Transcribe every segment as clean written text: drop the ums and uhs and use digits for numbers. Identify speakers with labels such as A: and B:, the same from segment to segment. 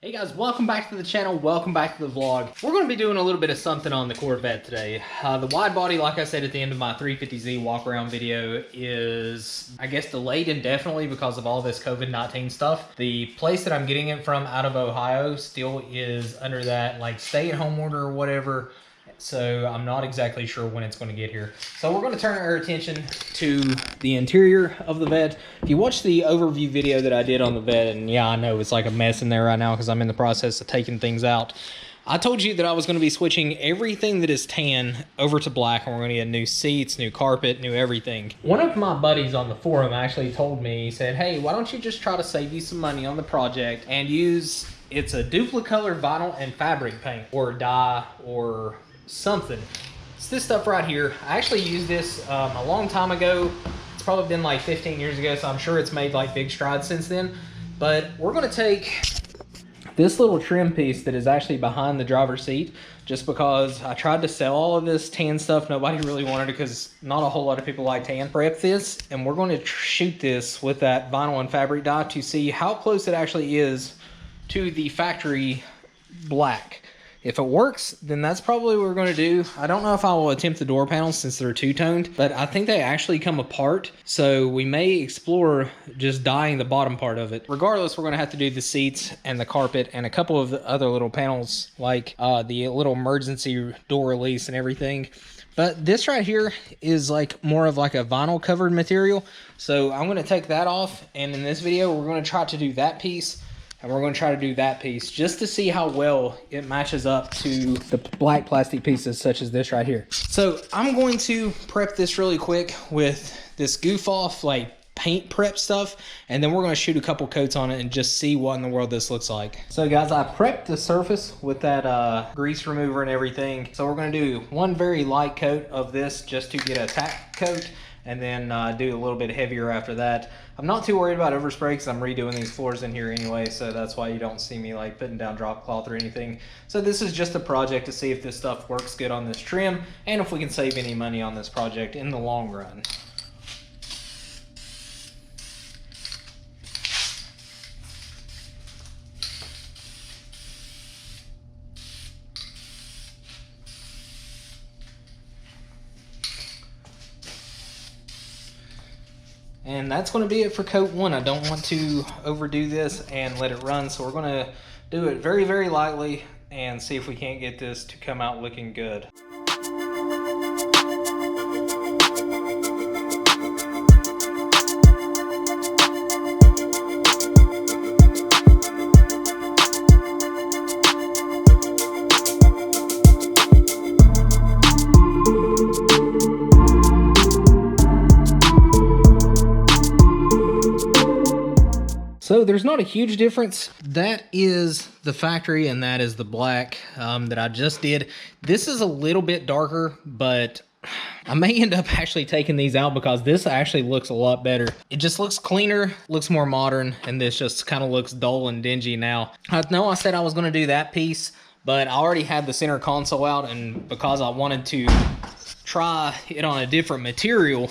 A: Hey guys, welcome back to the channel, welcome back to the vlog. We're going to be doing a little bit of something on the Corvette today. The wide body, like I said at the end of my 350Z walk around video, is, I guess, delayed indefinitely because of all this COVID-19 stuff. The place that I'm getting it from out of Ohio still is under that like stay-at-home order or whatever. So I'm not exactly sure when it's going to get here. So we're going to turn our attention to the interior of the Vette. If you watch the overview video that I did on the Vette, and yeah, I know it's like a mess in there right now because I'm in the process of taking things out. I told you that I was going to be switching everything that is tan over to black, and we're going to get new seats, new carpet, new everything. One of my buddies on the forum actually told me, he said, hey, why don't you just try to save you some money on the project and use, it's a DUPLI-COLOR vinyl and fabric paint or dye or something. It's this stuff right here. I actually used this a long time ago. It's probably been like 15 years ago, so I'm sure it's made like big strides since then. But we're going to take this little trim piece that is actually behind the driver's seat, just because I tried to sell all of this tan stuff. Nobody really wanted it because not a whole lot of people like tan. Prep this, and we're going to shoot this with that vinyl and fabric dye to see how close it actually is to the factory black. If it works, then that's probably what we're going to do. I don't know if I will attempt the door panels since they're two-toned, but I think they actually come apart. So we may explore just dyeing the bottom part of it. Regardless, we're going to have to do the seats and the carpet and a couple of the other little panels, like the little emergency door release and everything. But this right here is like more of like a vinyl covered material. So I'm going to take that off, and in this video, we're going to try to do that piece. And we're going to try to do that piece just to see how well it matches up to the black plastic pieces such as this right here. So I'm going to prep this really quick with this goof off like paint prep stuff. And then we're going to shoot a couple coats on it and just see what in the world this looks like. So guys, I prepped the surface with that grease remover and everything. So we're going to do one very light coat of this just to get a tack coat. And then do a little bit heavier after that. I'm not too worried about overspray because I'm redoing these floors in here anyway, so that's why you don't see me like putting down drop cloth or anything. So this is just a project to see if this stuff works good on this trim and if we can save any money on this project in the long run. And that's going to be it for coat one. I don't want to overdo this and let it run, so we're going to do it very, very lightly and see if we can't get this to come out looking good. So there's not a huge difference. That is the factory and that is the black that I just did. This is a little bit darker, but I may end up actually taking these out because this actually looks a lot better. It just looks cleaner, looks more modern, and this just kind of looks dull and dingy now. I know I said I was going to do that piece, but I already had the center console out, and because I wanted to try it on a different material,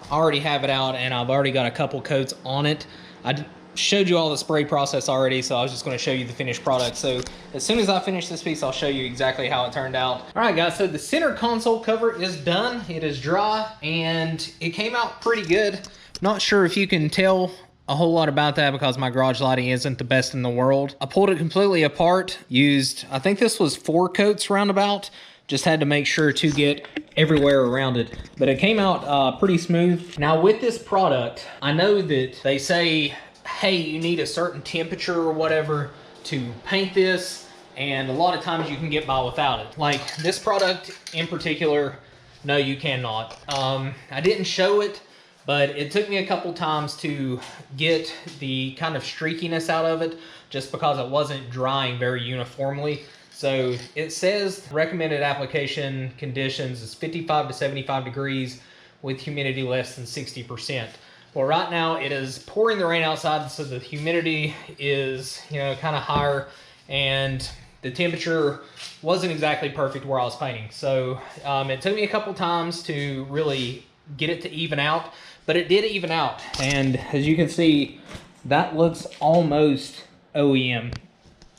A: I already have it out and I've already got a couple coats on it. I showed you all the spray process already, so I was just going to show you the finished product. So as soon as I finish this piece, I'll show you exactly how it turned out. All right guys, so the center console cover is done. It is dry and it came out pretty good. Not sure if you can tell a whole lot about that because my garage lighting isn't the best in the world. I pulled it completely apart, used, I think this was 4 coats roundabout. Just had to make sure to get everywhere around it. But it came out pretty smooth. Now with this product, I know that they say, hey, you need a certain temperature or whatever to paint this. And a lot of times you can get by without it. Like this product in particular, no, you cannot. I didn't show it, but it took me a couple times to get the kind of streakiness out of it just because it wasn't drying very uniformly. So it says recommended application conditions is 55 to 75 degrees with humidity less than 60%. Well, right now it is pouring the rain outside, so the humidity is, you know, kind of higher, and the temperature wasn't exactly perfect where I was painting. So it took me a couple times to really get it to even out, but it did even out. And as you can see, that looks almost OEM.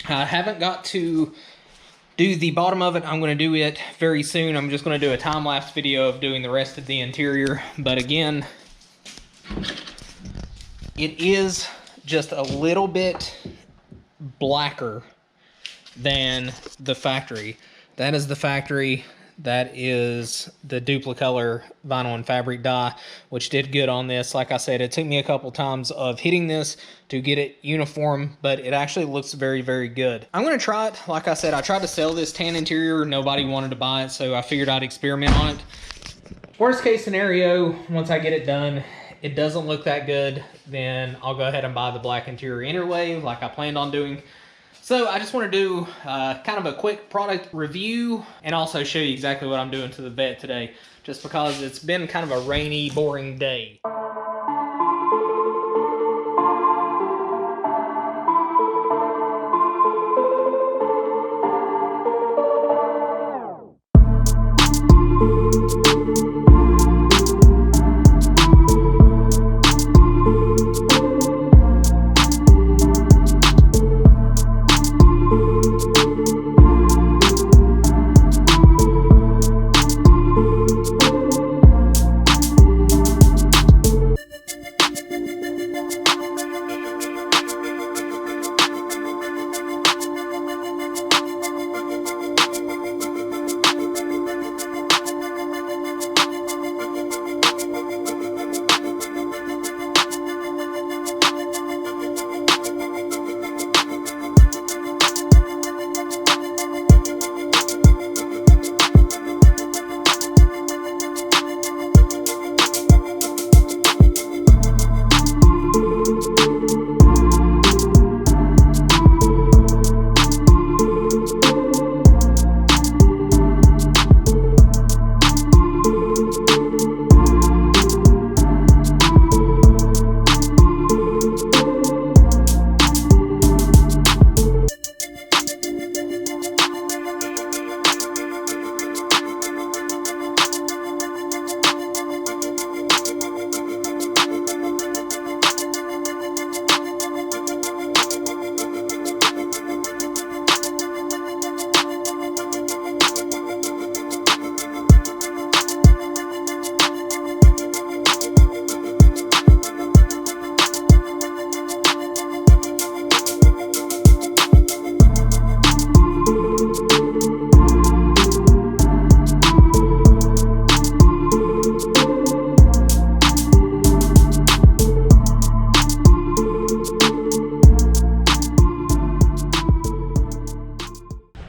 A: I haven't got to do the bottom of it. I'm going to do it very soon. I'm just going to do a time-lapse video of doing the rest of the interior. But again, it is just a little bit blacker than the factory. That is the factory. That is the DUPLI-COLOR vinyl and fabric dye, which did good on this. Like I said, it took me a couple times of hitting this to get it uniform, but it actually looks very, very good. I'm going to try it. Like I said, I tried to sell this tan interior. Nobody wanted to buy it, so I figured I'd experiment on it. Worst case scenario, once I get it done, it doesn't look that good, then I'll go ahead and buy the black interior anyway, like I planned on doing. So I just want to do kind of a quick product review and also show you exactly what I'm doing to the vet today, just because it's been kind of a rainy, boring day.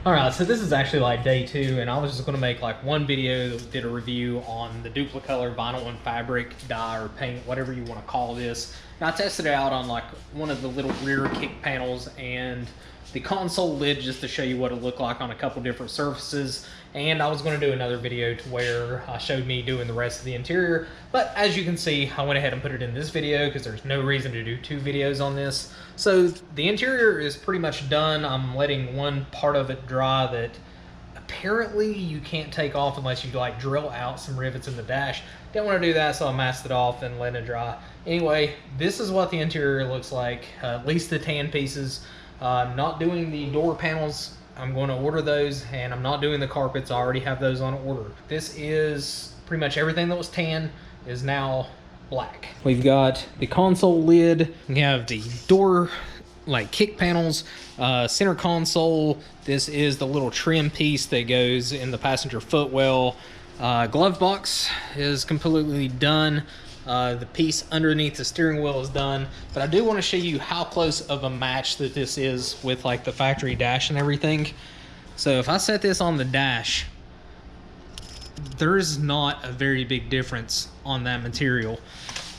A: Alright, so this is actually like day 2, and I was just going to make like one video that did a review on the DUPLI-COLOR vinyl and fabric dye or paint, whatever you want to call this. And I tested it out on like one of the little rear kick panels and the console lid just to show you what it looked like on a couple different surfaces. And I was going to do another video to where I showed me doing the rest of the interior, but as you can see, I went ahead and put it in this video because there's no reason to do 2 videos on this. So the interior is pretty much done. I'm letting one part of it dry that apparently you can't take off unless you like drill out some rivets in the dash. Didn't want to do that, so I masked it off and let it dry. Anyway, this is what the interior looks like, at least the tan pieces. I'm not doing the door panels. I'm going to order those, and I'm not doing the carpets. I already have those on order. This is pretty much everything that was tan is now black. We've got the console lid. We have the door like kick panels, center console. This is the little trim piece that goes in the passenger footwell. Glove box is completely done. The piece underneath the steering wheel is done, but I do want to show you how close of a match that this is with like the factory dash and everything. So if I set this on the dash, there's not a very big difference on that material.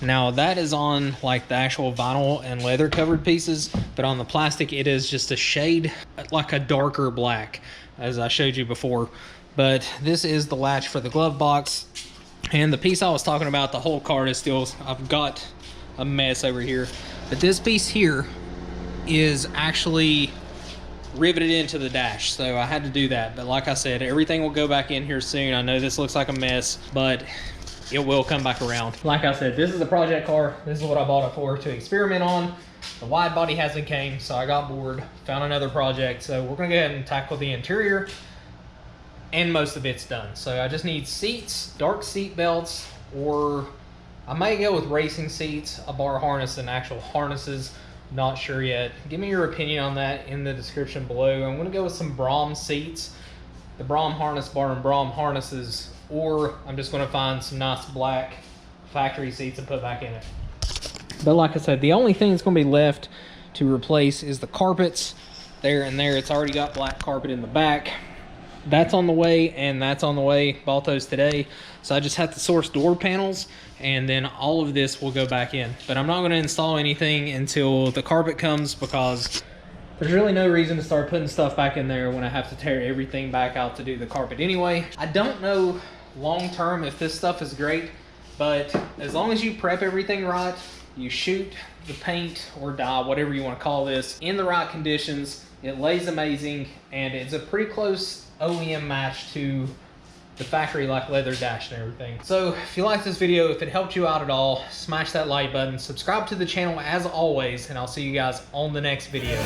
A: Now that is on like the actual vinyl and leather covered pieces, but on the plastic it is just a shade like a darker black, as I showed you before. But this is the latch for the glove box. And the piece I was talking about, the whole card is still, I've got a mess over here. But this piece here is actually riveted into the dash, so I had to do that. But like I said, everything will go back in here soon. I know this looks like a mess, but it will come back around. Like I said, this is a project car. This is what I bought it for, to experiment on. The wide body hasn't came, so I got bored, found another project. So we're gonna go ahead and tackle the interior, and most of it's done. So I just need seats, dark seat belts, or I might go with racing seats, a bar harness, and actual harnesses. Not sure yet. Give me your opinion on that in the description below. I'm gonna go with some Brom seats, the Brom harness bar and Brom harnesses, or I'm just gonna find some nice black factory seats and put back in it. But like I said, the only thing that's gonna be left to replace is the carpets there and there. It's already got black carpet in the back. That's on the way, and that's on the way. Bought those today. So I just have to source door panels, and then all of this will go back in. But I'm not gonna install anything until the carpet comes, because there's really no reason to start putting stuff back in there when I have to tear everything back out to do the carpet anyway. I don't know long term if this stuff is great, but as long as you prep everything right, you shoot the paint or dye, whatever you want to call this, in the right conditions, it lays amazing, and it's a pretty close OEM match to the factory like leather dash and everything. So if you like this video, if it helped you out at all, smash that like button, subscribe to the channel as always, and I'll see you guys on the next video.